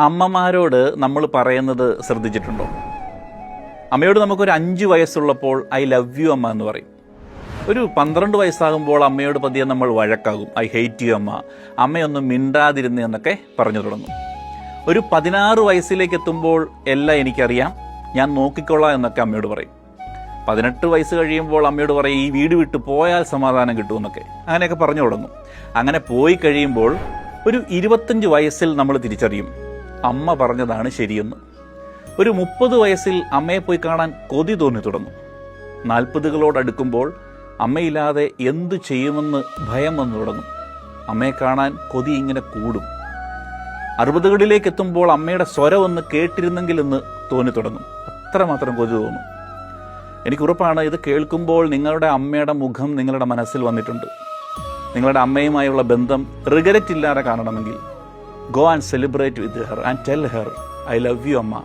അമ്മമാരോട് നമ്മൾ പറയുന്നത് ശ്രദ്ധിച്ചിട്ടുണ്ടോ? അമ്മയോട് നമുക്കൊരു 5 വയസ്സുള്ളപ്പോൾ ഐ ലവ് യു അമ്മ എന്ന് പറയും. ഒരു 12 വയസ്സാകുമ്പോൾ അമ്മയോട് പതിയെ നമ്മൾ വഴക്കാകും. ഐ ഹേറ്റ് യു അമ്മ, അമ്മയൊന്നും മിണ്ടാതിരുന്ന് എന്നൊക്കെ പറഞ്ഞു തുടങ്ങും. ഒരു 16 വയസ്സിലേക്ക് എത്തുമ്പോൾ എല്ലാം എനിക്കറിയാം, ഞാൻ നോക്കിക്കൊള്ളാം എന്നൊക്കെ അമ്മയോട് പറയും. 18 വയസ്സ് കഴിയുമ്പോൾ അമ്മയോട് പറയും, ഈ വീട് വിട്ട് പോയാൽ സമാധാനം കിട്ടുമെന്നൊക്കെ അങ്ങനെയൊക്കെ പറഞ്ഞു തുടങ്ങും. അങ്ങനെ പോയി കഴിയുമ്പോൾ ഒരു 25 വയസ്സിൽ നമ്മൾ തിരിച്ചറിയും, അമ്മ പറഞ്ഞതാണ് ശരിയെന്ന്. ഒരു 30 വയസ്സിൽ അമ്മയെ പോയി കാണാൻ കൊതി തോന്നി തുടങ്ങും. 40കളോടടുക്കുമ്പോൾ അമ്മയില്ലാതെ എന്തു ചെയ്യുമെന്ന് ഭയം വന്നു തുടങ്ങും. അമ്മയെ കാണാൻ കൊതി ഇങ്ങനെ കൂടും. 60കളിലേക്ക് എത്തുമ്പോൾ അമ്മയുടെ സ്വരം ഒന്ന് കേട്ടിരുന്നെങ്കിലെന്ന് തോന്നി തുടങ്ങും. അത്രമാത്രം കൊതി തോന്നും. എനിക്കുറപ്പാണ്, ഇത് കേൾക്കുമ്പോൾ നിങ്ങളുടെ അമ്മയുടെ മുഖം നിങ്ങളുടെ മനസ്സിൽ വന്നിട്ടുണ്ട്. നിങ്ങളുടെ അമ്മയുമായുള്ള ബന്ധം റിഗ്രറ്റ് ഇല്ലാതെ കാണണമെങ്കിൽ go and celebrate with her and tell her I love you, Amma.